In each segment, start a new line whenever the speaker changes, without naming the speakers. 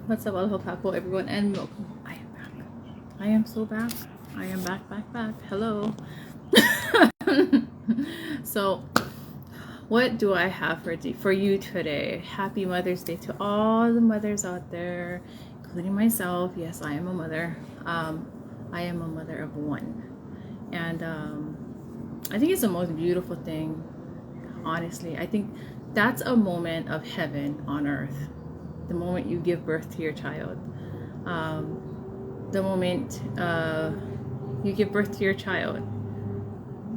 What's up, Aloha Kako, everyone, and welcome. I am back. I am so back. I am back. Hello. So, what do I have for you today? Happy Mother's Day to all the mothers out there, including myself. Yes, I am a mother. I am a mother of one, and I think it's the most beautiful thing. Honestly, I think that's a moment of heaven on earth. The moment you give birth to your child, the moment you give birth to your child,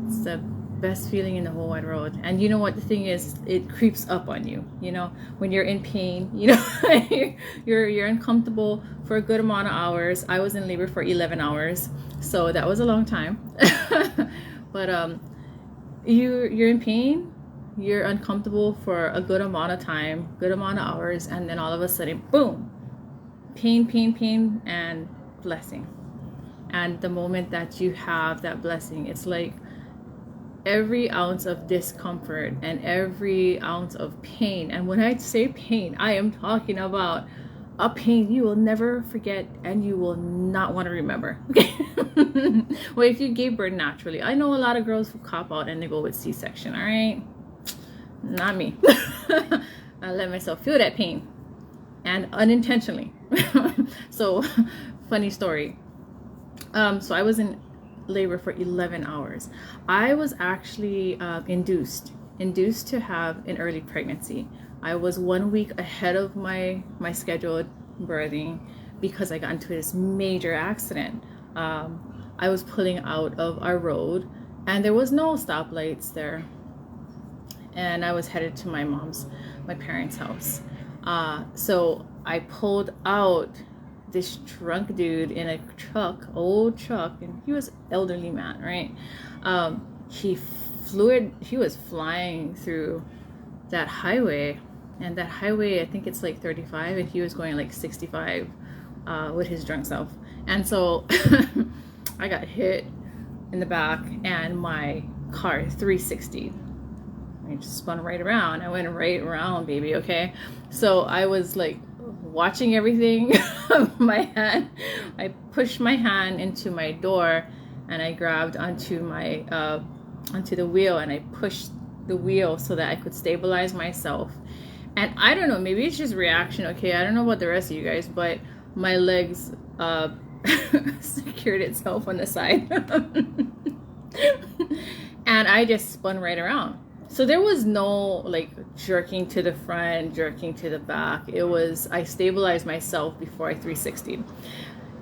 it's the best feeling in the whole wide world. And you know what the thing is, it creeps up on you. You know, when you're in pain, you know, you're uncomfortable for a good amount of hours. I was in labor for 11 hours, so that was a long time. But you're in pain, you're uncomfortable for a good amount of time, good amount of hours, and then all of a sudden, boom, pain, and blessing. And the moment that you have that blessing, it's like every ounce of discomfort and every ounce of pain. And when I say pain, I am talking about a pain you will never forget and you will not want to remember. Well, if you gave birth naturally, I know a lot of girls who cop out and they go with C-section. All right, not me. I let myself feel that pain, and unintentionally. So, funny story. So I was in labor for 11 hours. I was actually induced to have an early pregnancy. I was 1 week ahead of my scheduled birthing because I got into this major accident. I was pulling out of our road and there was no stoplights there, and I was headed to my parents' house. So I pulled out. This drunk dude in a old truck, and he was elderly man, right? He was flying through that highway, and that highway, I think it's like 35, and he was going like 65 with his drunk self. And so I got hit in the back, and my car 360. I just spun right around. I went right around, baby. Okay, so I was like watching everything. I pushed my hand into my door, and I grabbed onto the wheel, and I pushed the wheel so that I could stabilize myself. And I don't know, maybe it's just reaction. Okay, I don't know about the rest of you guys, but my legs secured itself on the side. And I just spun right around. So there was no like jerking to the front, jerking to the back. It was, I stabilized myself before I 360'd.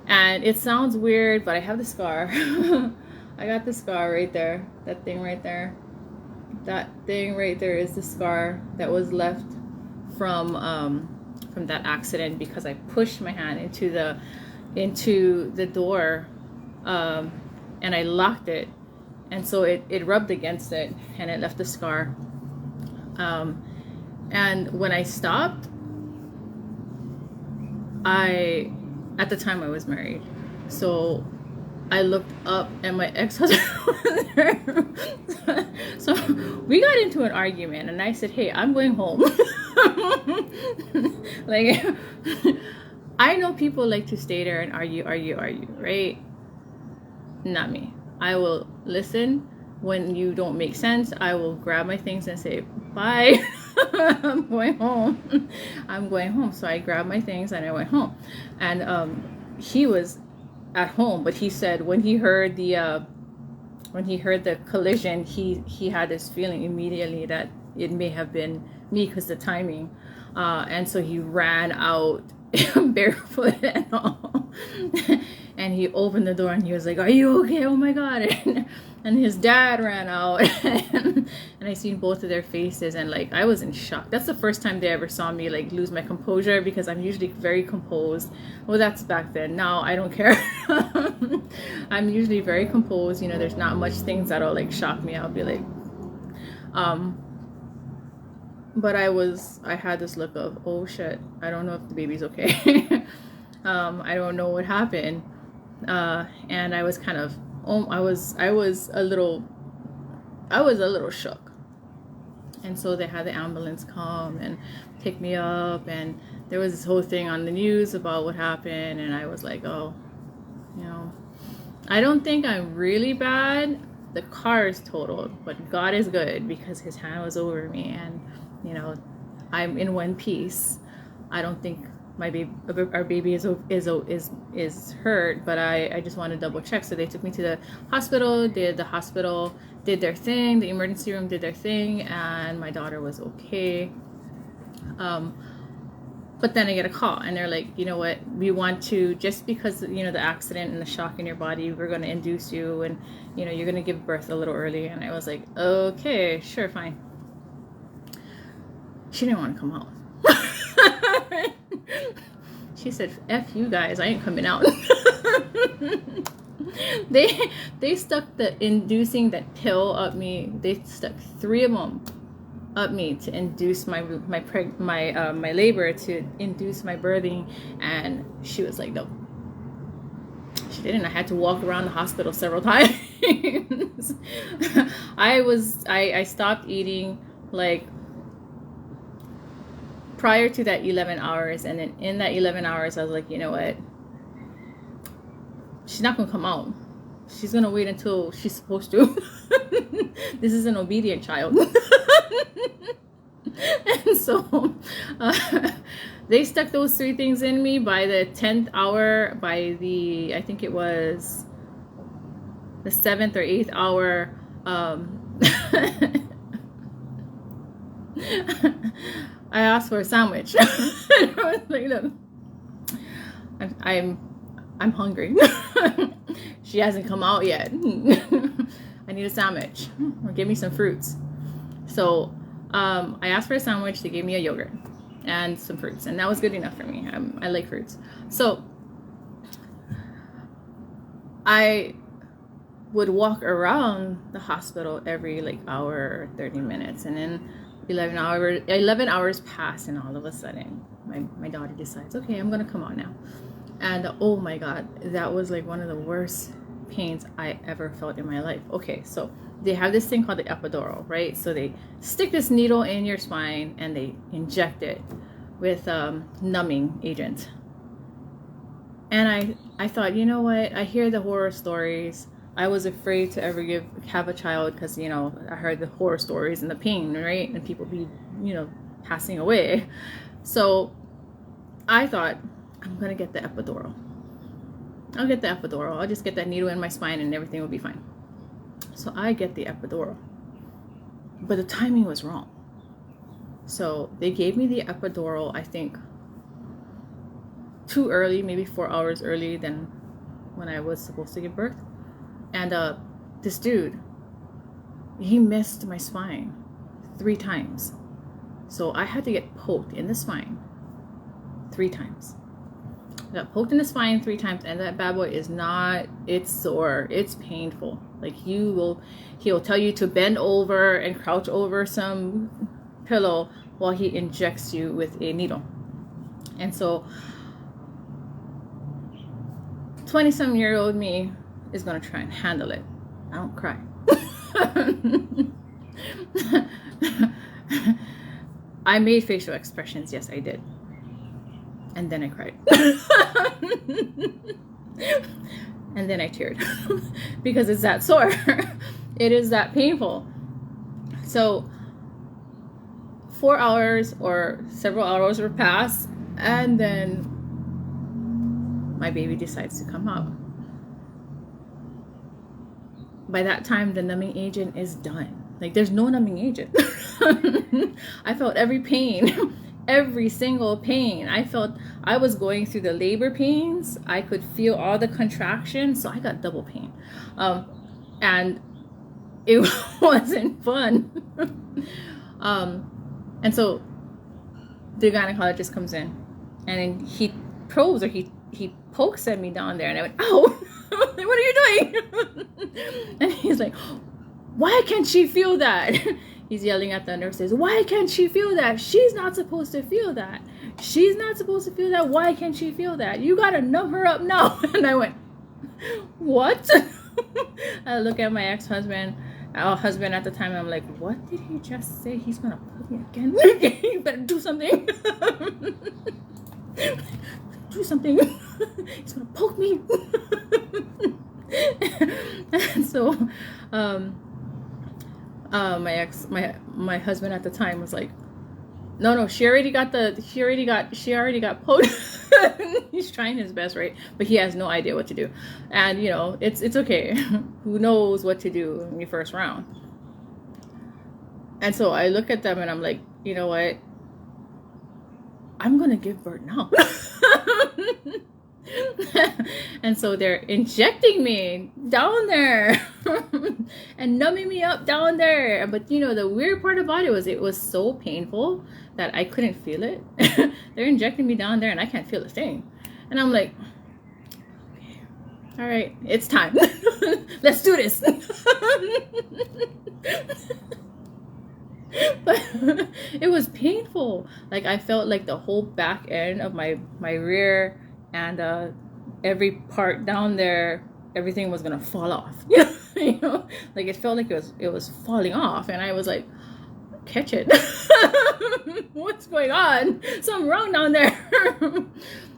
And it sounds weird, but I have the scar. I got the scar right there. That thing right there. That thing right there is the scar that was left from that accident because I pushed my hand into the door, and I locked it. And so it rubbed against it, and it left a scar. And when I stopped, at the time I was married, so I looked up and my ex-husband was there. So we got into an argument, and I said, hey, I'm going home. Like, I know people like to stay there and argue, right? Not me. I will listen. When you don't make sense, I will grab my things and say, bye. I'm going home. So I grabbed my things and I went home. And he was at home, but he said when he heard the collision, he had this feeling immediately that it may have been me because the timing. And so he ran out barefoot and all. And he opened the door and he was like, are you okay? Oh my God. And his dad ran out. And I seen both of their faces, and like I was in shock. That's the first time they ever saw me like lose my composure, because I'm usually very composed. Well, that's back then. Now I don't care. I'm usually very composed. You know, there's not much things that'll like shock me. I'll be like, but I had this look of, oh shit, I don't know if the baby's okay. I don't know what happened. And I was kind of, I was a little shook. And so they had the ambulance come and pick me up, and there was this whole thing on the news about what happened, and I was like, oh, you know, I don't think I'm really bad. The car is totaled, but God is good because his hand was over me, and you know, I'm in one piece. I don't think our baby is hurt, but I just want to double check. So they took me to the hospital. The hospital did their thing. The emergency room did their thing, and my daughter was okay. But then I get a call, and they're like, you know what, we want to, just because, you know, the accident and the shock in your body, we're going to induce you, and, you know, you're going to give birth a little early. And I was like, okay, sure, fine. She didn't want to come out. She said, F you guys, I ain't coming out. They stuck the inducing that pill up me. They stuck 3 of them up me to induce my labor, to induce my birthing, and she was like, no, she didn't. I had to walk around the hospital several times. I stopped eating like prior to that 11 hours, and then in that 11 hours I was like, you know what, she's not gonna come out. She's gonna wait until she's supposed to. This is an obedient child. And so they stuck those 3 things in me. By the 10th hour, I think it was the 7th or 8th hour, I asked for a sandwich. I was like, look, I'm hungry. She hasn't come out yet. I need a sandwich, or give me some fruits. So I asked for a sandwich. They gave me a yogurt and some fruits, and that was good enough for me. I like fruits. So I would walk around the hospital every like hour or 30 minutes, and then 11 hours pass, and all of a sudden my daughter decides, okay, I'm gonna come out now. And oh my God, that was like one of the worst pains I ever felt in my life. Okay, so they have this thing called the epidural, right? So they stick this needle in your spine and they inject it with numbing agent. And I thought, you know what, I hear the horror stories. I was afraid to ever have a child because, you know, I heard the horror stories and the pain, right? And people be, you know, passing away. So I thought, I'm gonna get the epidural. I'll get the epidural. I'll just get that needle in my spine and everything will be fine. So I get the epidural. But the timing was wrong. So they gave me the epidural, I think, too early, maybe 4 hours early than when I was supposed to give birth. And this dude, he missed my spine 3 times. So I had to get poked in the spine 3 times. I got poked in the spine 3 times, and that bad boy is not, it's sore, it's painful. Like he'll tell you to bend over and crouch over some pillow while he injects you with a needle. And so 20-some-year-old me is gonna try and handle it. I don't cry. I made facial expressions, yes I did. And then I cried. And then I teared. Because it's that sore. It is that painful. So 4 hours or several hours were passed, and then my baby decides to come out. By that time, the numbing agent is done. Like, there's no numbing agent. I felt every pain. Every single pain. I was going through the labor pains. I could feel all the contractions, so I got double pain. And it wasn't fun. And so the gynecologist comes in, and then he probes, or he pokes at me down there, and I went, ow. What are you doing? And he's like, why can't she feel that? He's yelling at the nurses, why can't she feel that? She's not supposed to feel that. She's not supposed to feel that. Why can't she feel that? You gotta numb her up now. And I went, what? I look at my ex-husband, our husband at the time. I'm like, what did he just say? He's gonna put me again. You better do something. Do something. He's gonna poke me. And so my husband at the time was like, no, she already got poked. He's trying his best, right? But he has no idea what to do. And you know, it's okay. Who knows what to do in your first round? And so I look at them and I'm like, you know what? I'm gonna give birth now. And so they're injecting me down there and numbing me up down there. But you know, the weird part about it was so painful that I couldn't feel it. They're injecting me down there and I can't feel a thing. And I'm like, okay, all right, it's time. Let's do this. But it was painful. Like I felt like the whole back end of my rear and every part down there, everything was gonna fall off. You know, like it felt like it was falling off, and I was like, catch it. What's going on? Something wrong down there.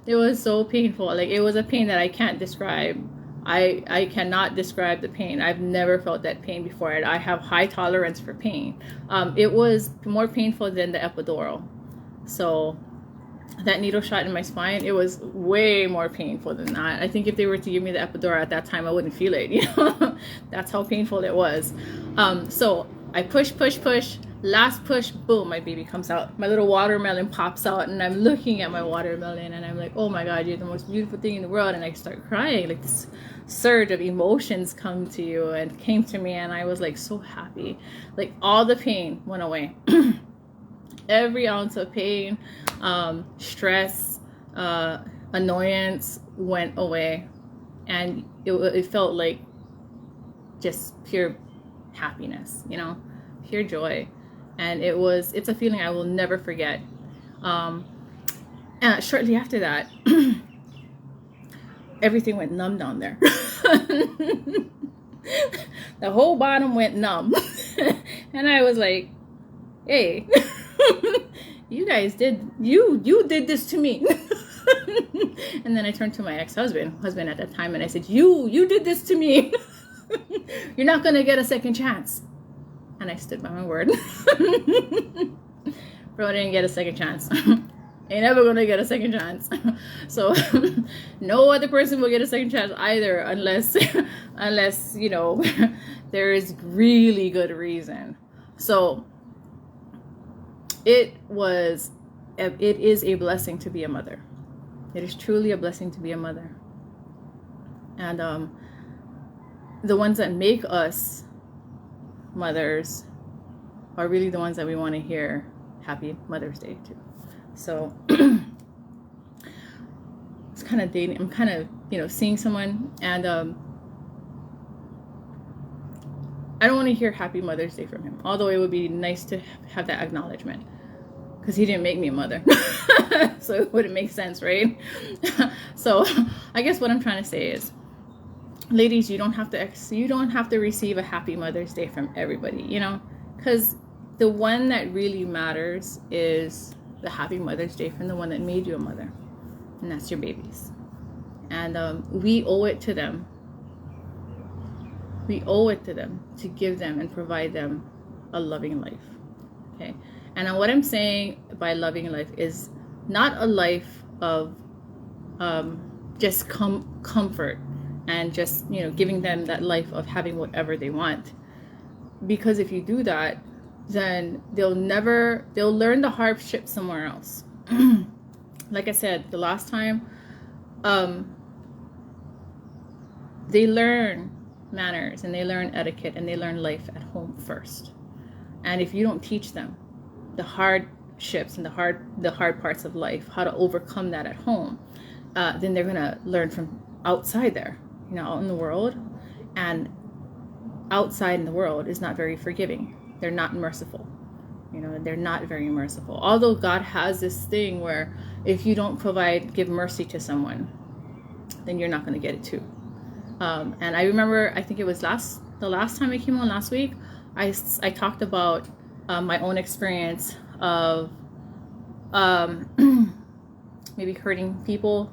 It was so painful. Like it was a pain that I can't describe. I cannot describe the pain. I've never felt that pain before, and I have high tolerance for pain. It was more painful than the epidural. So that needle shot in my spine, it was way more painful than that. I think if they were to give me the epidural at that time, I wouldn't feel it. You know, that's how painful it was. So I push. Last push, boom, my baby comes out. My little watermelon pops out, and I'm looking at my watermelon, and I'm like, oh my God, you're the most beautiful thing in the world. And I start crying. Like this surge of emotions came to me, and I was like so happy. Like all the pain went away. Every ounce of pain, stress, annoyance went away, and it felt like just pure happiness, you know, pure joy. And it's a feeling I will never forget. And shortly after that, everything went numb down there. The whole bottom went numb. And I was like, hey, you guys did this to me. And then I turned to my husband at that time, and I said, you did this to me. You're not gonna get a second chance. And I stood by my word. Bro, I didn't get a second chance. Ain't never gonna get a second chance. So no other person will get a second chance either, unless you know, there is really good reason. So it is a blessing to be a mother. It is truly a blessing to be a mother. And the ones that make us mothers are really the ones that we want to hear Happy Mother's Day to. So it's kind of dating. I'm kind of, you know, seeing someone, and I don't want to hear Happy Mother's Day from him, although it would be nice to have that acknowledgement, because he didn't make me a mother. So it wouldn't make sense, right? So I guess what I'm trying to say is, ladies, you don't have to receive a Happy Mother's Day from everybody, you know, because the one that really matters is the Happy Mother's Day from the one that made you a mother, and that's your babies. And we owe it to them. We owe it to them to give them and provide them a loving life. Okay, and what I'm saying by loving life is not a life of just comfort and just, you know, giving them that life of having whatever they want. Because if you do that, then they'll learn the hardship somewhere else. Like I said, the last time, they learn manners and they learn etiquette and they learn life at home first. And if you don't teach them the hardships and the hard parts of life, how to overcome that at home, then they're gonna learn from outside there, you know, out in the world. And outside in the world is not very forgiving. They're not merciful. You know, they're not very merciful. Although God has this thing where if you don't give mercy to someone, then you're not going to get it too. And I remember, I think it was The last time I came on last week, I talked about my own experience of maybe hurting people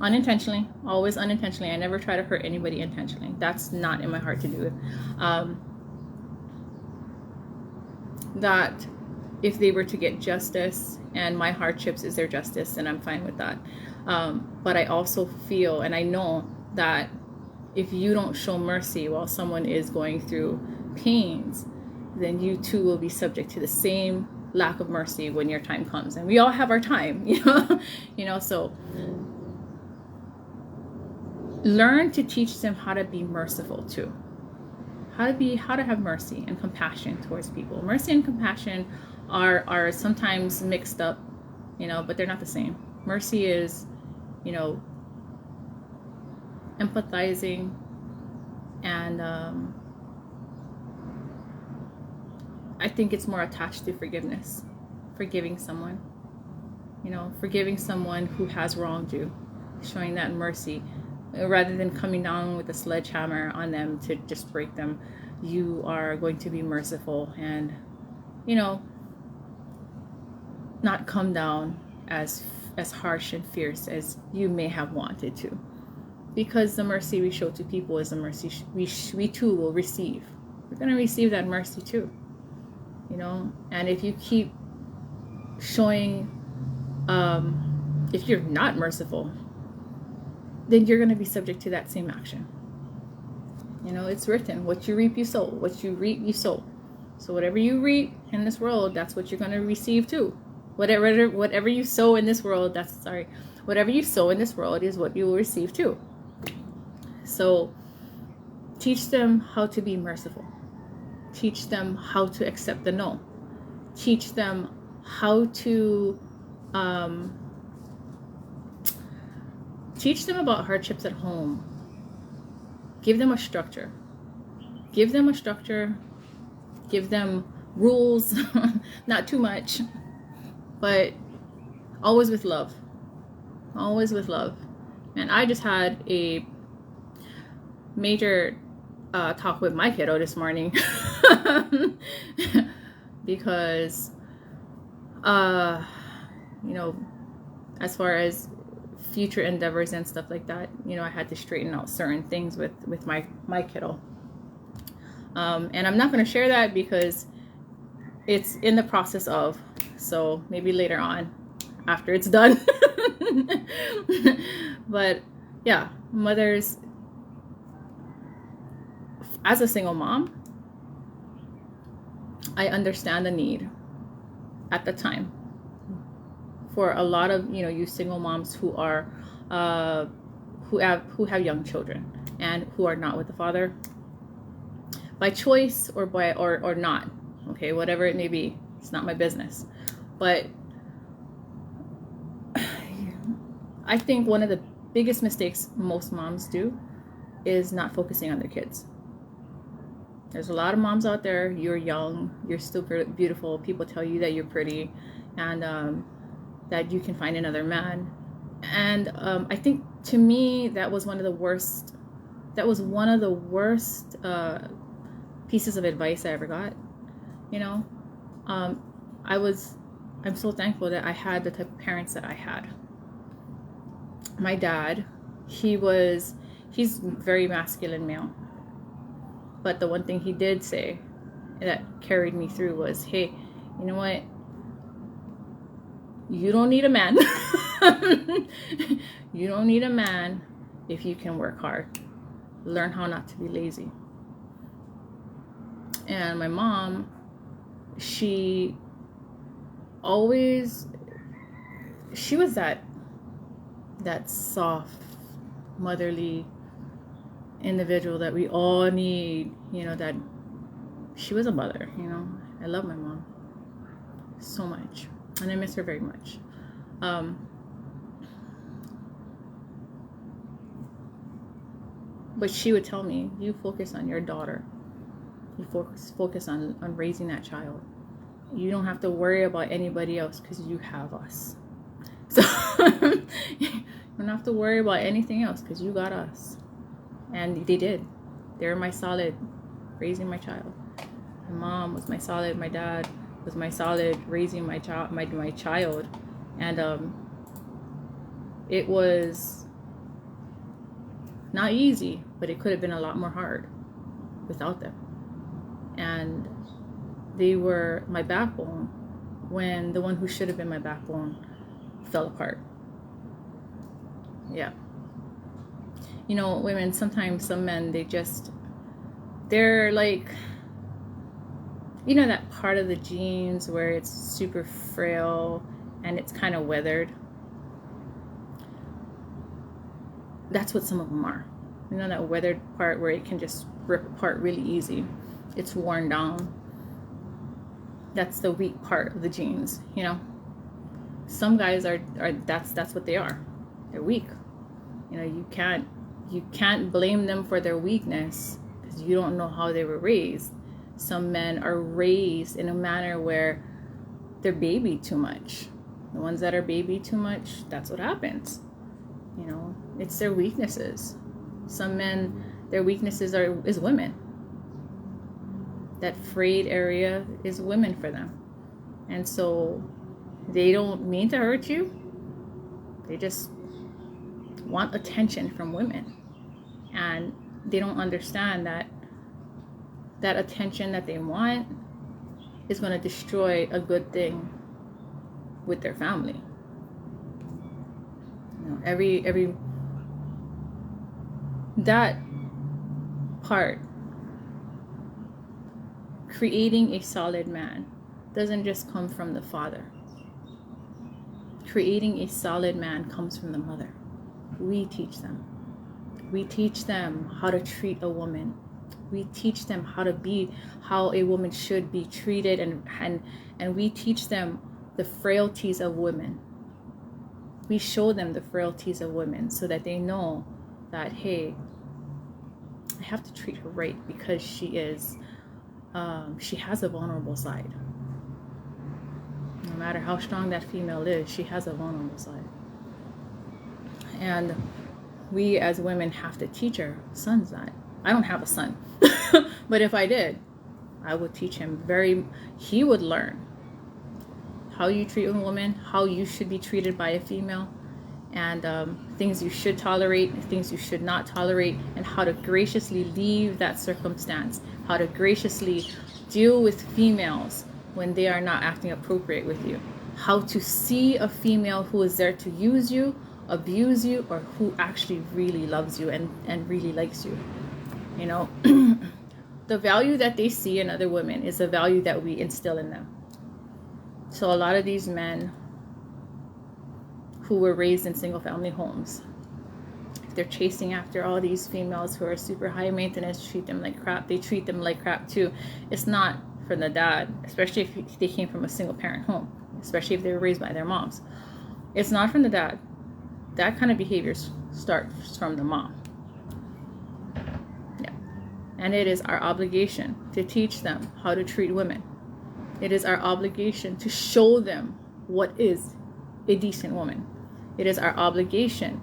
unintentionally, always unintentionally. I never try to hurt anybody intentionally. That's not in my heart to do. That if they were to get justice and my hardships is their justice, then I'm fine with that. But I also feel and I know that if you don't show mercy while someone is going through pains, then you too will be subject to the same lack of mercy when your time comes. And we all have our time, so learn to teach them how to be merciful too. How to have mercy and compassion towards people. Mercy and compassion are sometimes mixed up, but they're not the same. Mercy is, empathizing and I think it's more attached to forgiveness. Forgiving someone, forgiving someone who has wronged you, showing that mercy rather than coming down with a sledgehammer on them to just break them. You are going to be merciful and not come down as harsh and fierce as you may have wanted to, because the mercy we show to people is the mercy we too will receive. We're going to receive that mercy too, and if you keep showing if you're not merciful, then you're going to be subject to that same action. It's written, what you reap you sow, what you reap you sow. So whatever you reap in this world, that's what you're going to receive too. Whatever you sow in this world, whatever you sow in this world is what you will receive too. So teach them how to be merciful. Teach them how to accept the no. Teach them how to teach them about hardships at home. Give them a structure. Give them rules, not too much, but always with love. Always with love. And I just had a major talk with my kiddo this morning because as far as future endeavors and stuff like that, I had to straighten out certain things with my kiddo, and I'm not going to share that because it's in the process of, so maybe later on after it's done. But yeah, mothers, as a single mom, I understand the need at the time for a lot of you single moms who are who have young children and who are not with the father by choice or not. Okay, whatever it may be, it's not my business. But I think one of the biggest mistakes most moms do is not focusing on their kids. There's a lot of moms out there. You're young, you're still beautiful. People tell you that you're pretty and that you can find another man. And I think to me that was one of the worst pieces of advice I ever got. I'm so thankful that I had the type of parents that I had. My dad, he's very masculine male. But the one thing he did say that carried me through was, hey, you know what? You don't need a man. You don't need a man if you can work hard. Learn how not to be lazy. And my mom, she was that soft, motherly individual that we all need, that she was a mother. I love my mom so much and I miss her very much. But she would tell me, you focus on your daughter, you focus on raising that child. You don't have to worry about anybody else because you have us. So you don't have to worry about anything else because you got us. And they did. They were my solid raising my child. My mom was my solid. My dad was my solid raising my child. My child, and it was not easy, but it could have been a lot more hard without them. And they were my backbone when the one who should have been my backbone fell apart. Yeah. You know, women, sometimes some men, they're like, you know, that part of the genes where it's super frail and it's kind of weathered. That's what some of them are. You know, that weathered part where it can just rip apart really easy. It's worn down. That's the weak part of the genes, you know. Some guys are that's what they are. They're weak. You know, you can't blame them for their weakness because you don't know how they were raised. Some men are raised in a manner where they're baby too much. The ones that are baby too much, that's what happens. You know, it's their weaknesses. Some men, their weaknesses is women. That frayed area is women for them. And so they don't mean to hurt you. They just want attention from women. And they don't understand that that attention that they want is going to destroy a good thing with their family. You know, every that part, creating a solid man, doesn't just come from the father. Creating a solid man comes from the mother. We teach them. We teach them how to treat a woman. We teach them how a woman should be treated, and we teach them the frailties of women. We show them the frailties of women so that they know that, hey, I have to treat her right because she has a vulnerable side. No matter how strong that female is, she has a vulnerable side. And we as women have to teach our sons that. I don't have a son, but if I did, I would teach him he would learn how you treat a woman, how you should be treated by a female, and things you should tolerate, things you should not tolerate, and how to graciously leave that circumstance, how to graciously deal with females when they are not acting appropriate with you, how to see a female who is there to use you, abuse you, or who actually really loves you and really likes you. You know, the value that they see in other women is the value that we instill in them. So a lot of these men who were raised in single family homes, they're chasing after all these females who are super high maintenance, treat them like crap. They treat them like crap too. It's not from the dad, especially if they came from a single parent home, especially if they were raised by their moms. It's not from the dad. That kind of behavior starts from the mom. Yeah. And it is our obligation to teach them how to treat women. It is our obligation to show them what is a decent woman. It is our obligation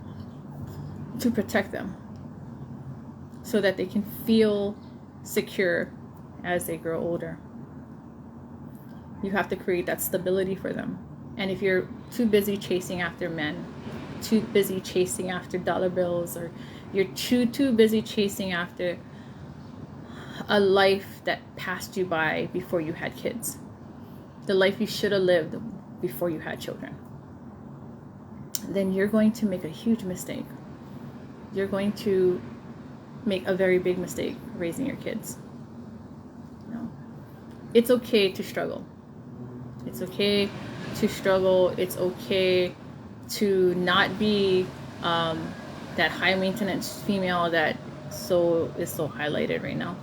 to protect them so that they can feel secure as they grow older. You have to create that stability for them. And if you're too busy chasing after men, too busy chasing after dollar bills, or you're too busy chasing after a life that passed you by before you had kids, the life you should have lived before you had children, then you're going to make a huge mistake. You're going to make a very big mistake raising your kids. You know, it's okay to struggle. It's okay to struggle. It's okay to not be that high maintenance female that is so highlighted right now.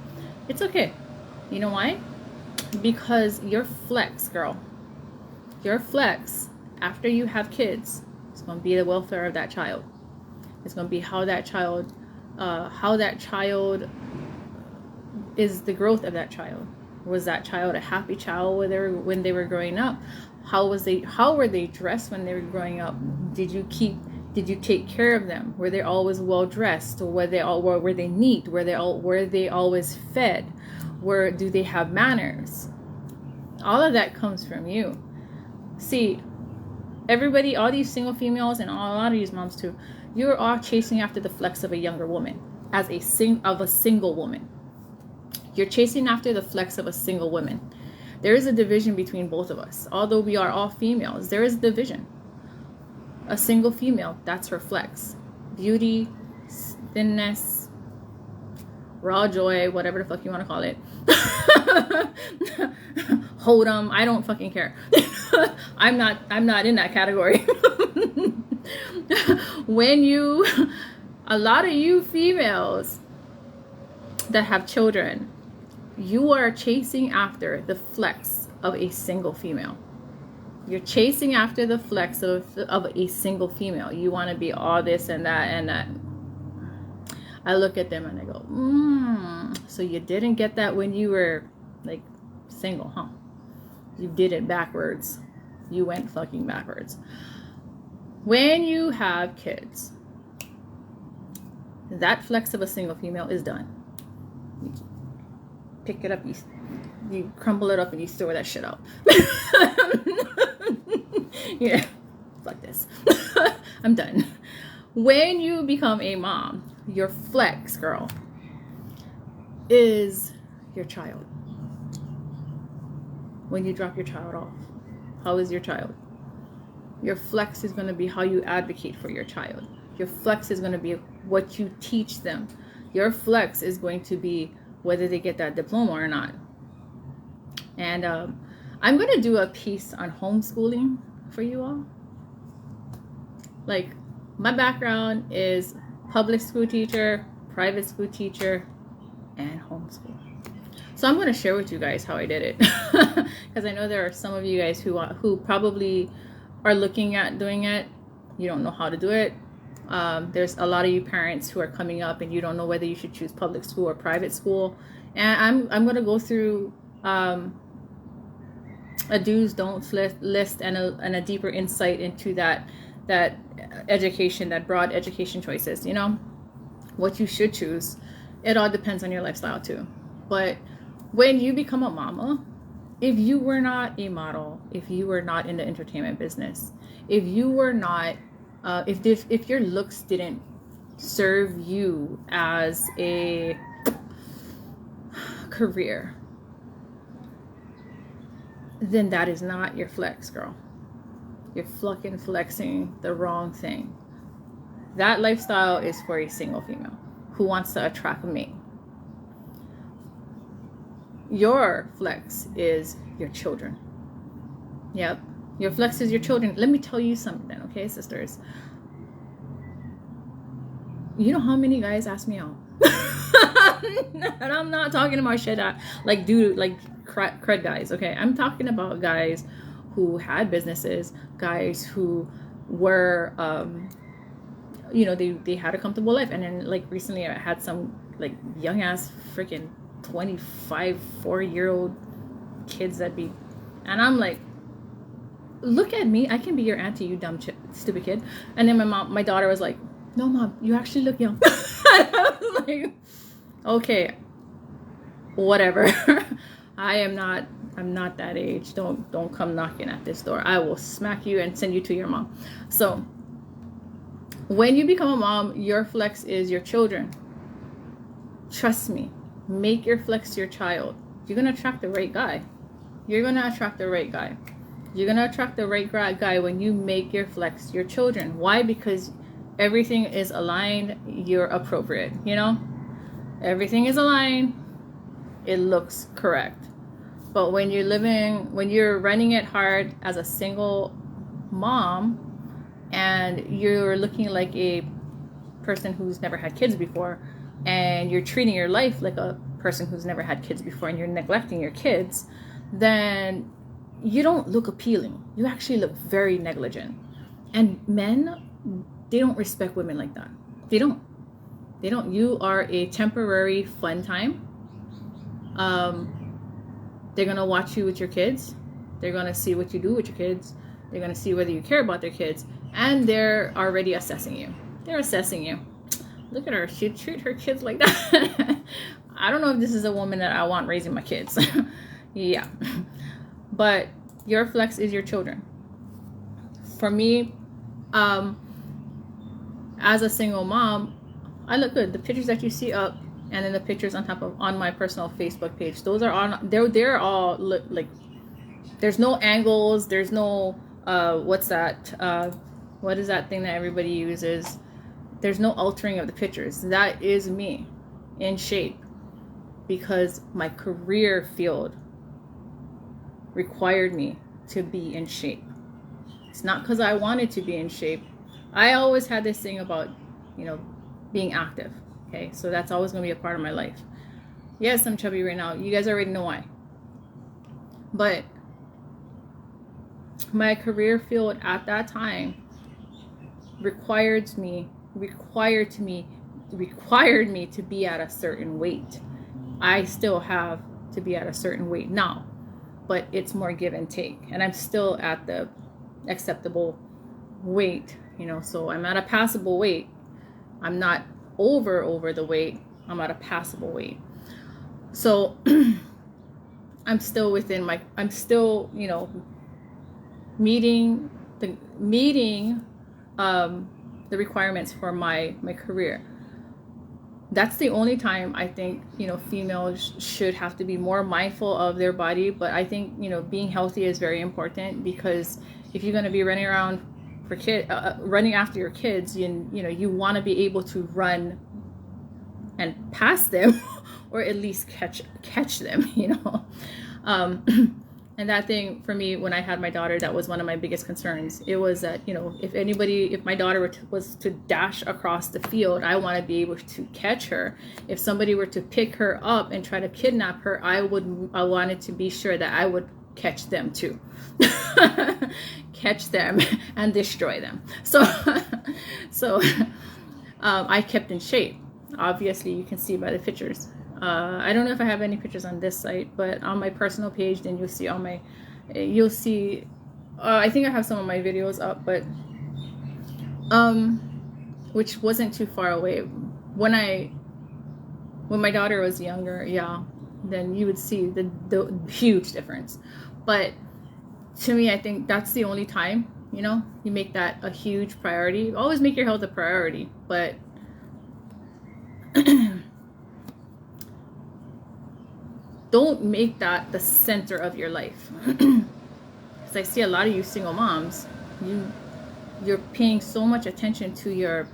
It's okay. You know why? Because your flex, girl, your flex after you have kids, it's going to be the welfare of that child. It's going to be how that child is the growth of that child. Was that child a happy child when they were growing up? How were they dressed when they were growing up? Did you keep Did you take care of them? Were they always well dressed? Or were they neat? Were they always fed? Do they have manners? All of that comes from you. See, everybody, all these single females and a lot of these moms too, you're all chasing after the flex of a younger woman, a single woman. You're chasing after the flex of a single woman. There is a division between both of us. Although we are all females, there is a division. A single female, that's her flex. Beauty, thinness, raw joy, whatever the fuck you want to call it. Hold 'em. I don't fucking care. I'm not in that category. A lot of you females that have children, you are chasing after the flex of a single female. You're chasing after the flex of a single female. You want to be all this and that and that. I look at them and I go, so you didn't get that when you were like single, huh? You did it backwards. You went fucking backwards. When you have kids, that flex of a single female is done. You pick it up, you crumble it up and you throw that shit out. Yeah, fuck this. I'm done. When you become a mom, your flex, girl, is your child. When you drop your child off, how is your child? Your flex is going to be how you advocate for your child. Your flex is going to be what you teach them. Your flex is going to be whether they get that diploma or not. And I'm going to do a piece on homeschooling for you all. Like, my background is public school teacher, private school teacher, and homeschool. So I'm going to share with you guys how I did it. Because I know there are some of you guys who probably are looking at doing it. You don't know how to do it. There's a lot of you parents who are coming up and you don't know whether you should choose public school or private school. And I'm going to go through a do's, don'ts list and a deeper insight into that education, that broad education choices, you know, what you should choose. It all depends on your lifestyle too. But when you become a mama, if you were not a model, if you were not in the entertainment business, if you were not, if your looks didn't serve you as a career, then that is not your flex, girl. You're fucking flexing the wrong thing. That lifestyle is for a single female who wants to attract a mate. Your flex is your children. Yep. Your flex is your children. Let me tell you something, okay, sisters? You know how many guys ask me out? And I'm not talking about shit like cred guys, okay? I'm talking about guys who had businesses, guys who were, they had a comfortable life. And then, like, recently I had some, like, young ass freaking 25, 4-year-old kids and I'm like, look at me, I can be your auntie, you dumb stupid kid. And then my daughter was like, no mom, you actually look young. I was like, okay, whatever. I'm not that age. Don't come knocking at this door. I will smack you and send you to your mom. So when you become a mom, your flex is your children. Trust me. Make your flex your child. You're going to attract the right guy. You're going to attract the right guy. You're going to attract the right guy when you make your flex your children. Why? Because everything is aligned. You're appropriate. You know? Everything is aligned. It looks correct. But when you're running it hard as a single mom and you're looking like a person who's never had kids before, and you're treating your life like a person who's never had kids before, and you're neglecting your kids, then you don't look appealing. You actually look very negligent. And men, they don't respect women like that. They don't. You are a temporary fun time. They're going to watch you with your kids. They're going to see what you do with your kids. They're going to see whether you care about their kids. And they're already assessing you. They're assessing you. Look at her. She treat her kids like that. I don't know if this is a woman that I want raising my kids. Yeah. But your flex is your children. For me, as a single mom, I look good. The pictures that you see up, and then the pictures on my personal Facebook page, those are on. They're all like. There's no angles. There's no what's that? What is that thing that everybody uses? There's no altering of the pictures. That is me in shape because my career field required me to be in shape. It's not because I wanted to be in shape. I always had this thing about, being active. Okay, so that's always going to be a part of my life. Yes, I'm chubby right now. You guys already know why. But my career field at that time required me to be at a certain weight. I still have to be at a certain weight now, but it's more give and take, and I'm still at the acceptable weight, so I'm at a passable weight. I'm not over the weight. I'm at a passable weight. So I'm still meeting the requirements for my career. That's the only time I think females should have to be more mindful of their body. But I think being healthy is very important, because if you're going to be running around for running after your kids, you want to be able to run and pass them or at least catch them. And that thing for me, when I had my daughter, that was one of my biggest concerns. It was that, if my daughter was to dash across the field, I want to be able to catch her. If somebody were to pick her up and try to kidnap her, I wanted to be sure that I would catch them too. Catch them and destroy them. So I kept in shape. Obviously, you can see by the pictures. I don't know if I have any pictures on this site, but on my personal page, then you'll see I think I have some of my videos up, but which wasn't too far away. When my daughter was younger, then you would see the huge difference. But to me, I think that's the only time, you make that a huge priority. Always make your health a priority, but don't make that the center of your life. Because I see a lot of you single moms, you're paying so much attention to your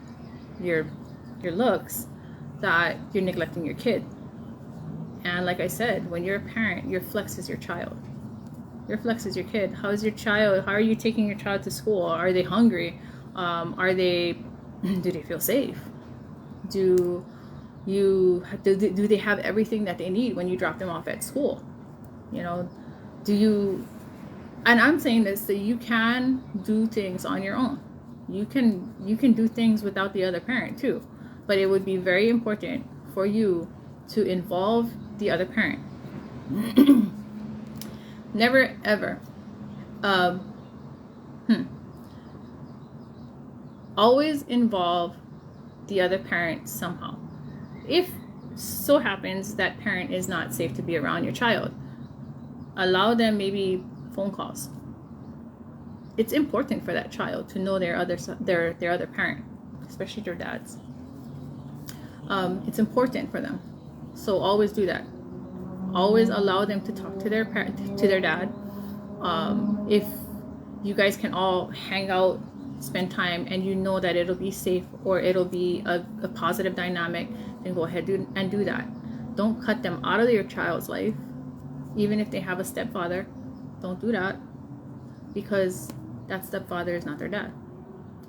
looks that you're neglecting your kid. And like I said, when you're a parent, your flex is your child. Your flex is your kid. How is your child? How are you taking your child to school? Are they hungry? Do they feel safe? Do they have everything that they need when you drop them off at school? And I'm saying this, that you can do things on your own. You can do things without the other parent too, but it would be very important for you to involve the other parent. Never ever always involve the other parent somehow. If so happens that parent is not safe to be around your child, allow them maybe phone calls. It's important for that child to know their other parent, especially their dads. It's important for them, so always do that. Always allow them to talk to their dad. If you guys can all hang out, spend time, and that it'll be safe or it'll be a positive dynamic, then go ahead and do that. Don't cut them out of your child's life. Even if they have a stepfather, don't do that, because that stepfather is not their dad.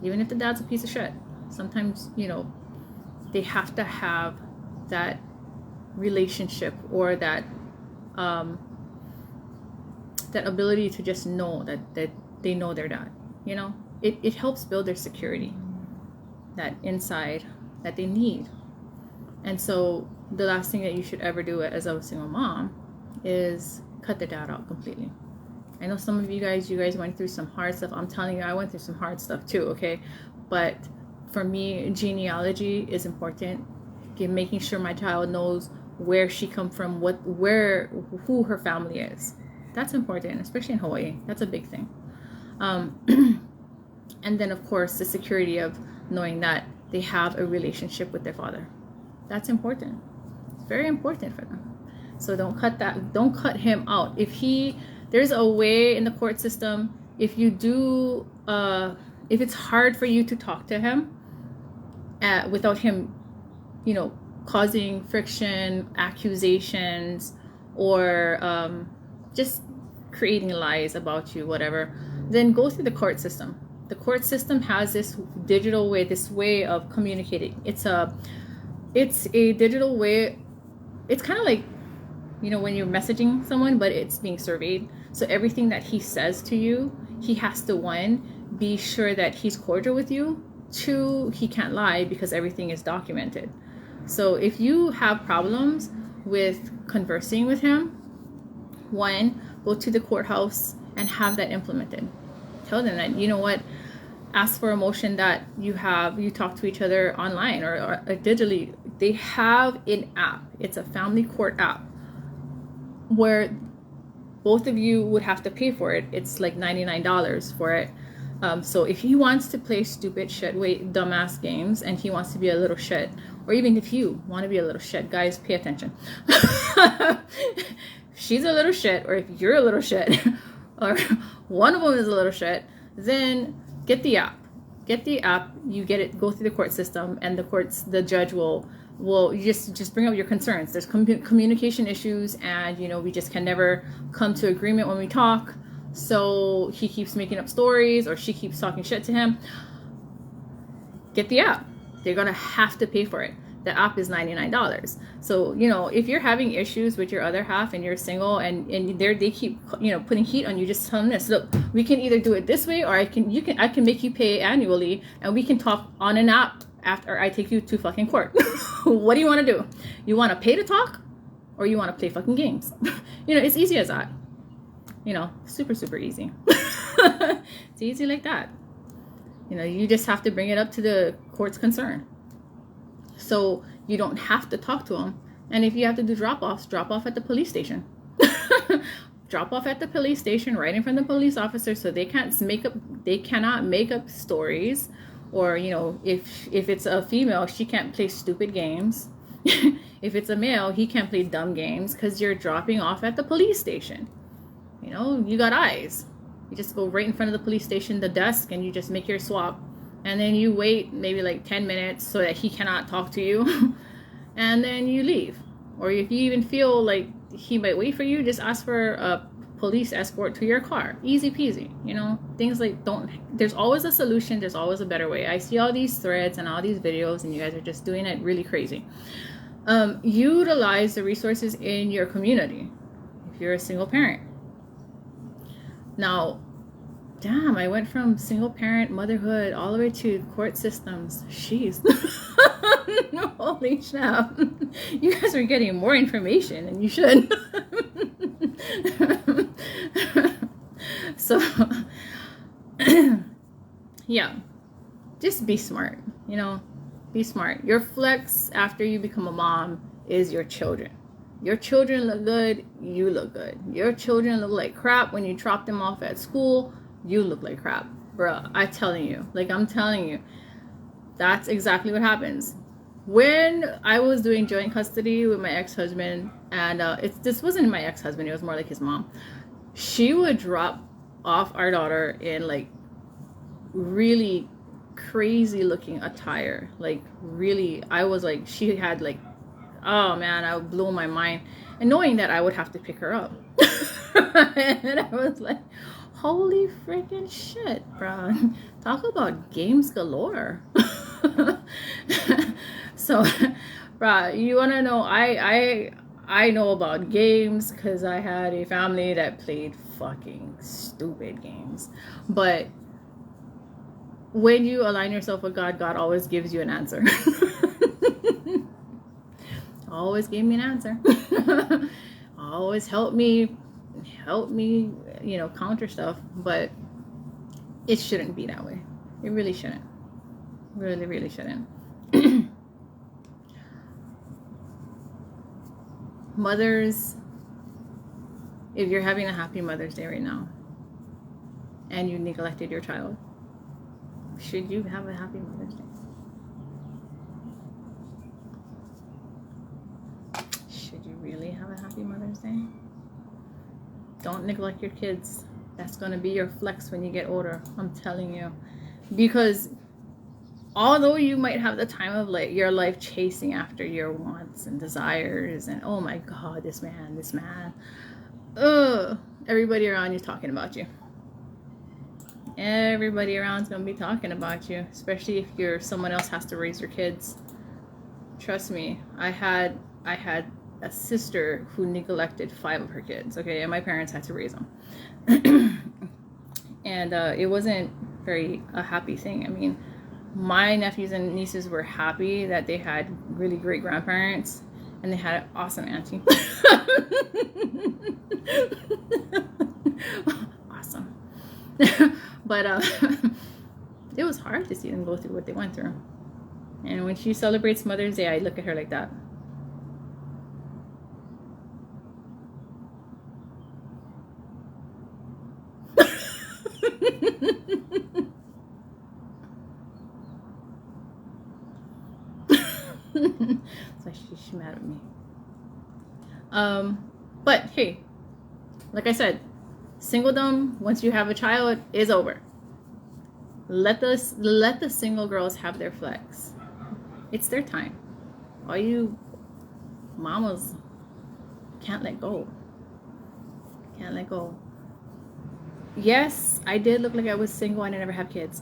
Even if the dad's a piece of shit, sometimes they have to have that relationship or that ability to just know that they know their dad. It helps build their security, that inside that they need. And so the last thing that you should ever do as a single mom is cut the dad out completely. I know some of you guys went through some hard stuff. I'm telling you, I went through some hard stuff too, okay? But for me, genealogy is important. Making sure my child knows where she come from, who her family is. That's important, especially in Hawaii. That's a big thing. And then, of course, the security of knowing that they have a relationship with their father. That's important. It's very important for them. So don't cut him out. There's a way in the court system, if it's hard for you to talk to him without him, causing friction, accusations, or just creating lies about you, whatever, then go through the court system. The court system has this digital way, this way of communicating. It's a digital way. It's kind of like, when you're messaging someone, but it's being surveyed. So everything that he says to you, he has to, one, be sure that he's cordial with you. Two, he can't lie because everything is documented. So if you have problems with conversing with him, one, go to the courthouse and have that implemented. Tell them that, ask for a motion that you talk to each other online or digitally. They have an app. It's a family court app where both of you would have to pay for it. It's like $99 for it. So if he wants to play stupid shit, dumbass games, and he wants to be a little shit, or even if you want to be a little shit, guys, pay attention. She's a little shit, or if you're a little shit, or one of them is a little shit, then get the app. You get it, go through the court system, and the judge will you just bring up your concerns. There's communication issues, and we just can never come to agreement when we talk. So he keeps making up stories, or she keeps talking shit to him. Get the app. They're gonna have to pay for it. The app is $99. So if you're having issues with your other half and you're single and they keep putting heat on you, just tell them this: look, we can either do it this way, or I can make you pay annually, and we can talk on an app after I take you to fucking court. What do you want to do? You want to pay to talk, or you want to play fucking games? It's easy as that. Super, super easy. It's easy like that. You just have to bring it up to the court's concern. So you don't have to talk to them. And if you have to do drop off at the police station. Drop off at the police station right in front of the police officer, so they cannot make up stories. Or, if it's a female, she can't play stupid games. If it's a male, he can't play dumb games because you're dropping off at the police station. You got eyes. You just go right in front of the police station, the desk, and you just make your swap. And then you wait maybe like 10 minutes so that he cannot talk to you. And then you leave. Or if you even feel like he might wait for you, just ask for a police escort to your car. Easy peasy. Things like there's always a solution. There's always a better way. I see all these threads and all these videos, and you guys are just doing it really crazy. Utilize the resources in your community if you're a single parent. Now, damn, I went from single parent motherhood all the way to court systems. Jeez. Holy crap. You guys are getting more information than you should. So, yeah, just be smart, be smart. Your flex after you become a mom is your children. Your children look good, you look good. Your children look like crap when you drop them off at school, you look like crap. Bruh, I'm telling you, that's exactly what happens. When I was doing joint custody with my ex-husband, and this wasn't my ex-husband, it was more like his mom. She would drop off our daughter in like really crazy looking attire. Like really, I was like, she had like, oh man, I blew my mind. And knowing that I would have to pick her up. And I was like, holy freaking shit, bro. Talk about games galore. So, bro, you want to know, I know about games because I had a family that played fucking stupid games. But when you align yourself with God, God always gives you an answer. Always gave me an answer. Always help me counter stuff, but it shouldn't be that way. It really shouldn't. Really, really shouldn't. Mothers, if you're having a happy Mother's Day right now and you neglected your child, should you have a happy Mother's Day? Should you really have a happy Mother's Day? Don't neglect your kids. That's going to be your flex when you get older. I'm telling you. Because although you might have the time of your life chasing after your wants and desires and, oh my God, this man, everybody around you talking about you. Everybody around's gonna be talking about you, especially if someone else has to raise your kids. Trust me, I had a sister who neglected 5 of her kids, okay, and my parents had to raise them. And it wasn't a happy thing. I mean, my nephews and nieces were happy that they had really great grandparents and they had an awesome auntie. Awesome. But it was hard to see them go through what they went through. And when she celebrates Mother's Day, I look at her like that. So she's mad at me. But hey, like I said, singledom, once you have a child, is over. Let the single girls have their flex. It's their time. All you mamas can't let go. Can't let go. Yes, I did look like I was single and I never had kids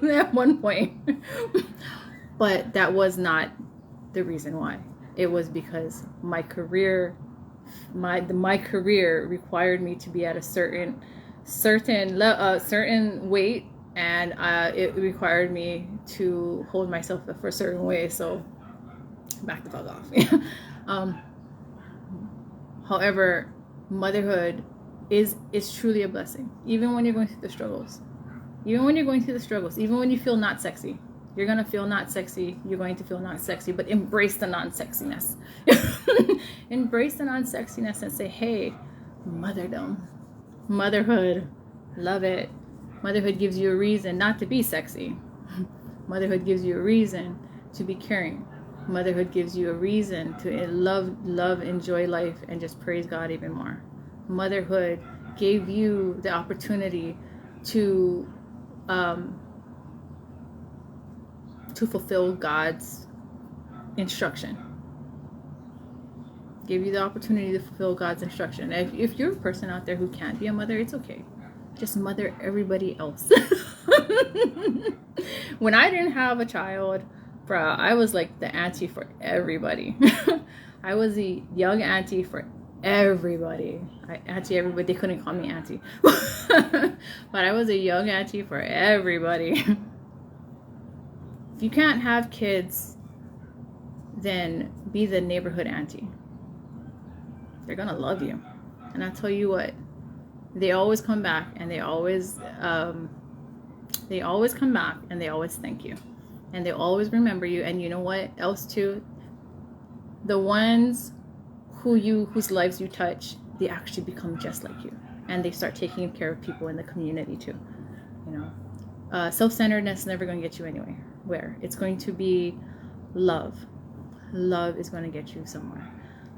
at one point. But that was not the reason why. It was because my career required me to be at a certain weight, and it required me to hold myself for a certain way. So back the fuck off. However, motherhood is truly a blessing, even when you're going through the struggles. Even when you feel not sexy. You're going to feel not sexy. You're going to feel not sexy, but embrace the non-sexiness. Embrace the non-sexiness and say, hey, motherhood, love it. Motherhood gives you a reason not to be sexy. Motherhood gives you a reason to be caring. Motherhood gives you a reason to love, enjoy life, and just praise God even more. Motherhood gave you the opportunity to fulfill God's instruction. Give you the opportunity to fulfill God's instruction. If you're a person out there who can't be a mother, it's okay. Just mother everybody else. When I didn't have a child, bruh, I was like the auntie for everybody. I was the young auntie for everybody. Everybody. They couldn't call me auntie. But I was a young auntie for everybody. If you can't have kids, then be the neighborhood auntie. They're gonna love you. And I tell you what, they always come back, and they always come back, and they always thank you, and they always remember you. And you know what else too? The ones whose lives you touch, they actually become just like you, and they start taking care of people in the community too. You know, self-centeredness is never going to get you anywhere. Where it's going to be love. Love is going to get you somewhere.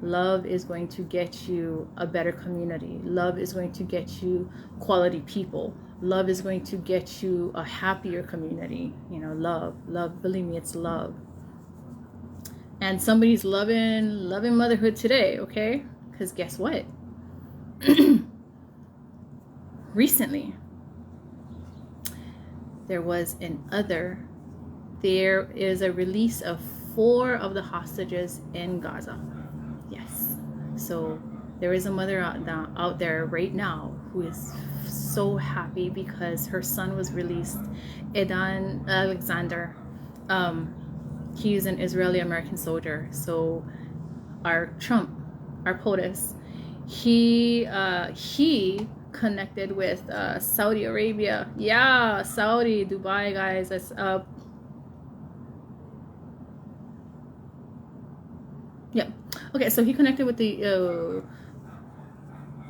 Love is going to get you a better community. Love is going to get you quality people. Love is going to get you a happier community. You know, love, believe me, it's love. And somebody's loving motherhood today, okay? Because guess what? Recently, there is a release of 4 of the hostages in Gaza. Yes. So there is a mother out there right now who is so happy because her son was released. Edan Alexander. He's an Israeli American soldier. So our POTUS, he connected with Saudi Arabia. Yeah, Saudi, Dubai, guys. That's yeah. Okay, so he connected with the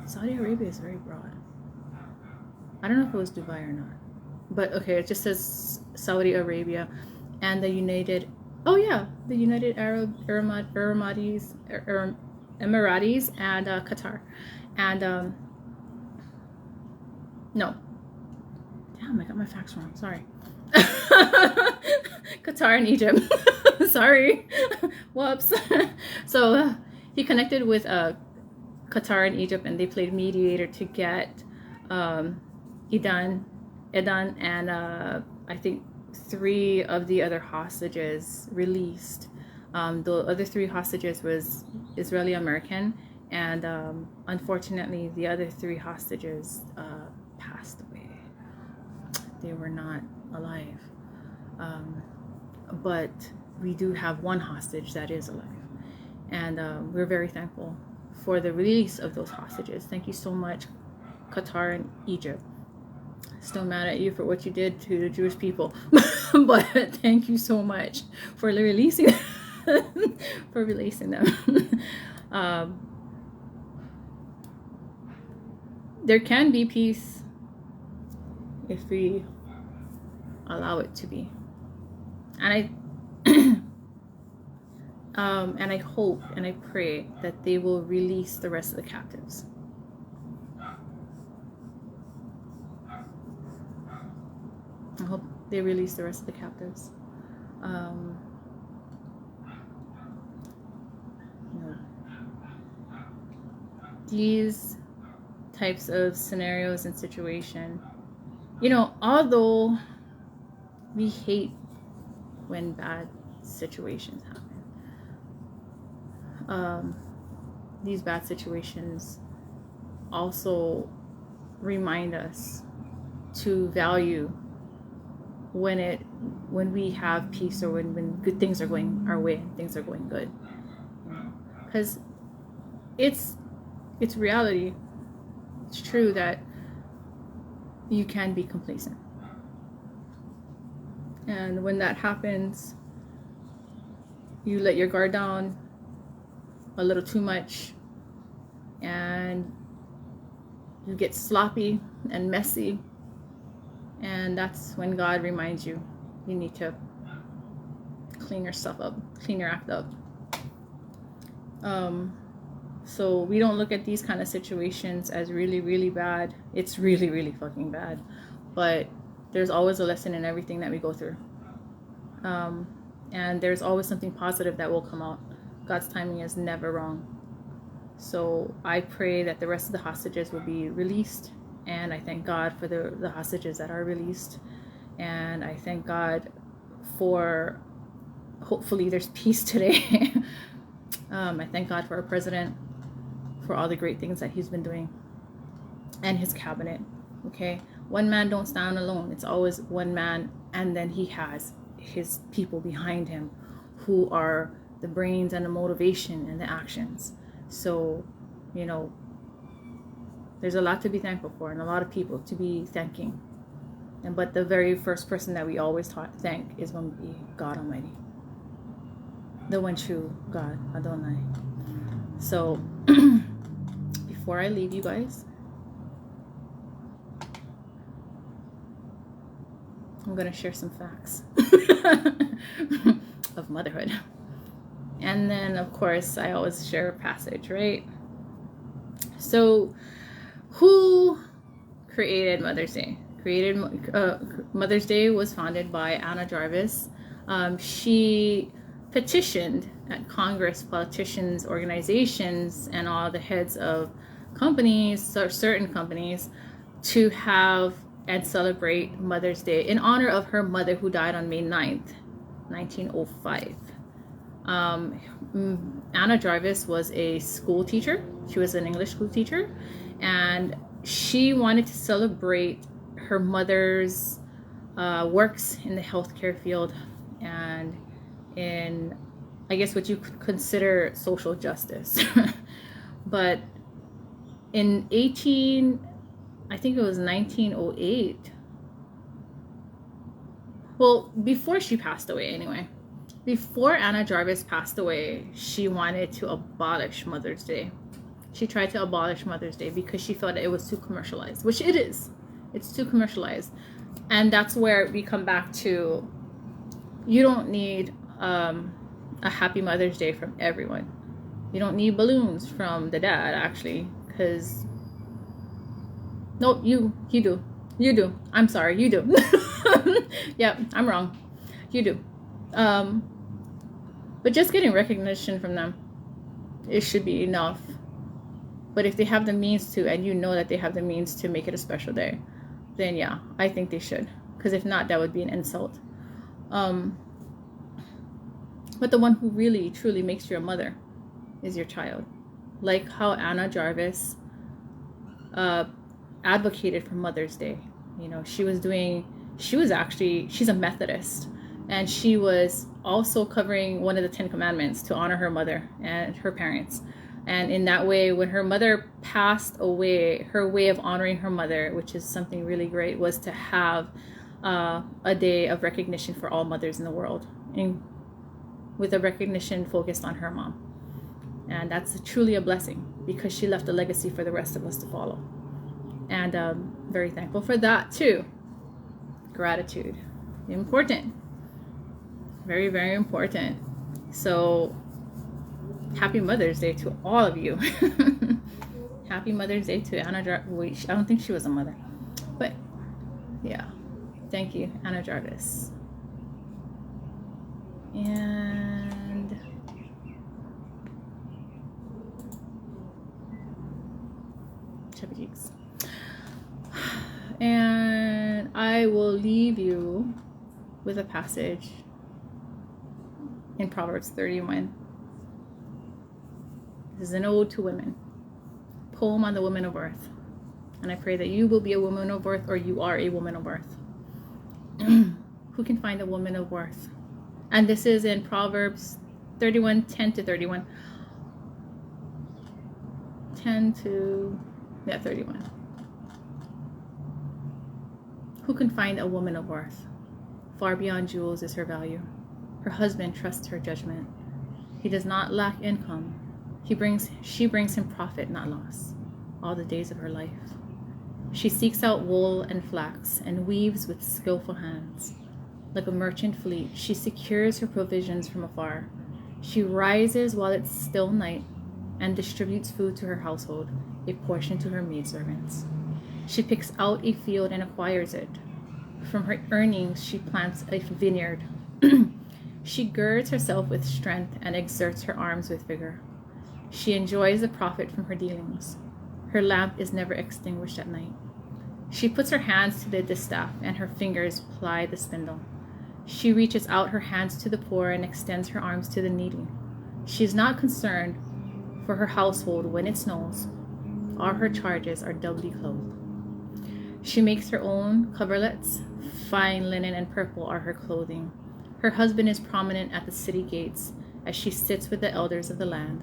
Saudi Arabia is very broad. I don't know if it was Dubai or not, but okay, it just says Saudi Arabia and the United. Oh yeah, the United Arab Emiratis and Qatar, and no, damn, I got my facts wrong. Sorry. Qatar and Egypt. Sorry. Whoops. So he connected with Qatar and Egypt, and they played mediator to get Edan, and I think 3 of the other hostages released. The other 3 hostages was Israeli American, and unfortunately, the other 3 hostages passed away. They were not alive, but we do have 1 hostage that is alive, and we're very thankful for the release of those hostages. Thank you so much, Qatar and Egypt. Still mad at you for what you did to the Jewish people, but thank you so much for releasing them. There can be peace if we allow it to be, and I hope and I pray that they will release the rest of the captives. I hope they release the rest of the captives. These types of scenarios and situation, although we hate when bad situations happen, these bad situations also remind us to value when we have peace, or when good things are going our way and things are going good, because it's reality. It's true that you can be complacent, and when that happens, you let your guard down a little too much, and you get sloppy and messy. And that's when God reminds you need to clean yourself up, clean your act up. So we don't look at these kind of situations as really, really bad. It's really, really fucking bad. But there's always a lesson in everything that we go through. And there's always something positive that will come out. God's timing is never wrong. So I pray that the rest of the hostages will be released. And I thank God for the hostages that are released. And I thank God for, hopefully there's peace today. I thank God for our president, for all the great things that he's been doing, and his cabinet. Okay, one man don't stand alone. It's always one man, and then he has his people behind him who are the brains and the motivation and the actions. So, there's a lot to be thankful for, and a lot of people to be thanking. But the very first person that we always thank is going to be God Almighty, the one true God, Adonai. So before I leave you guys, I'm going to share some facts of motherhood. And then, of course, I always share a passage, right? So, who created Mother's Day? Mother's Day was founded by Anna Jarvis. She petitioned at Congress, politicians, organizations, and all the heads of companies, or certain companies, to have and celebrate Mother's Day in honor of her mother, who died on May 9th, 1905. Anna Jarvis was a school teacher. She was an English school teacher, and she wanted to celebrate her mother's works in the healthcare field and in, I guess, what you could consider social justice. But in I think it was 1908. Well, before she passed away anyway. Before Anna Jarvis passed away, she wanted to abolish Mother's Day. She tried to abolish Mother's Day because she felt that it was too commercialized, which it is. It's too commercialized. And that's where we come back to, you don't need a happy Mother's Day from everyone. You don't need balloons from the dad, actually, because no, you do. You do. I'm sorry, you do. Yep, I'm wrong. You do. But just getting recognition from them, it should be enough. But if they have the means to, and you know that they have the means to make it a special day, then yeah, I think they should. Because if not, that would be an insult. But the one who really, truly makes you a mother is your child. Like how Anna Jarvis advocated for Mother's Day. You know, she's a Methodist. And she was also covering one of the 10 Commandments to honor her mother and her parents. And in that way, when her mother passed away, her way of honoring her mother, which is something really great, was to have a day of recognition for all mothers in the world, and with a recognition focused on her mom. And that's truly a blessing because she left a legacy for the rest of us to follow. And very thankful for that too. Gratitude. Important. Very, very important. So happy Mother's Day to all of you. Happy Mother's Day to Anna Jarvis. Wait, I don't think she was a mother. But yeah. Thank you, Anna Jarvis. And Chubby Cheeks. And I will leave you with a passage in Proverbs 31. This is an ode to women. Poem on the woman of worth. And I pray that you will be a woman of worth, or you are a woman of worth. Who can find a woman of worth? And this is in Proverbs 31, 10 to 31. 31. Who can find a woman of worth? Far beyond jewels is her value. Her husband trusts her judgment. He does not lack income. She brings him profit, not loss, all the days of her life. She seeks out wool and flax and weaves with skillful hands. Like a merchant fleet, she secures her provisions from afar. She rises while it's still night and distributes food to her household, a portion to her maidservants. She picks out a field and acquires it. From her earnings, she plants a vineyard. She girds herself with strength and exerts her arms with vigor. She enjoys the profit from her dealings. Her lamp is never extinguished at night. She puts her hands to the distaff, and her fingers ply the spindle. She reaches out her hands to the poor and extends her arms to the needy. She is not concerned for her household when it snows. All her charges are doubly clothed. She makes her own coverlets. Fine linen and purple are her clothing. Her husband is prominent at the city gates as she sits with the elders of the land.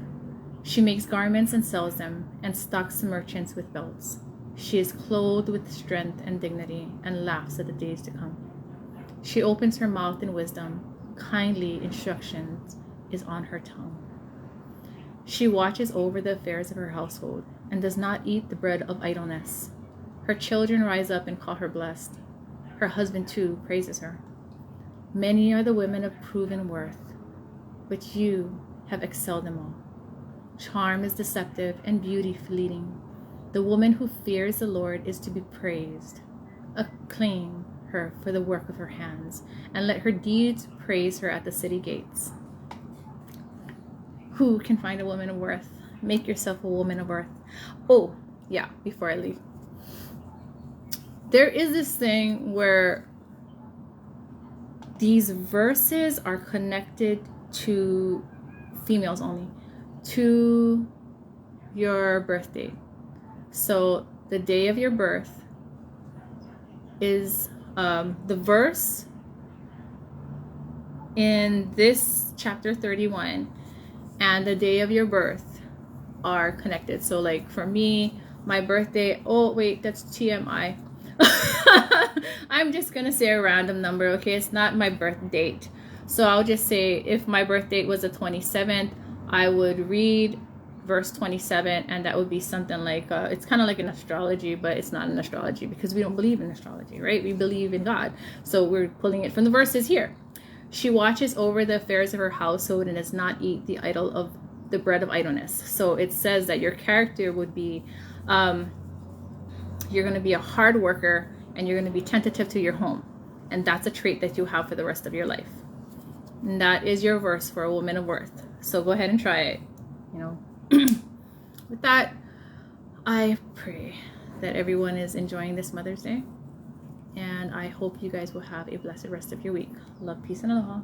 She makes garments and sells them, and stocks the merchants with belts. She is clothed with strength and dignity, and laughs at the days to come. She opens her mouth in wisdom. Kindly instructions is on her tongue. She watches over the affairs of her household, and does not eat the bread of idleness. Her children rise up and call her blessed. Her husband, too, praises her. Many are the women of proven worth, but you have excelled them all. Charm is deceptive and beauty fleeting. The woman who fears the Lord is to be praised. Acclaim her for the work of her hands, and let her deeds praise her at the city gates. Who can find a woman of worth? Make yourself a woman of worth. Oh, yeah, before I leave. There is this thing where these verses are connected to females only, to your birthday. So the day of your birth is the verse in this chapter 31 and the day of your birth are connected. So like for me, My birthday, oh wait, that's TMI. I'm just gonna say a random number, okay? It's not my birth date. So I'll just say if my birth date was the 27th, I would read verse 27, and that would be something like, it's kind of like an astrology, but it's not an astrology because we don't believe in astrology, right? We believe in God. So we're pulling it from the verses here. She watches over the affairs of her household and does not eat the bread of idleness. So it says that your character would be, you're going to be a hard worker and you're going to be tentative to your home. And that's a trait that you have for the rest of your life. And that is your verse for a woman of worth. So go ahead and try it. You know, with that, I pray that everyone is enjoying this Mother's Day. And I hope you guys will have a blessed rest of your week. Love, peace, and aloha.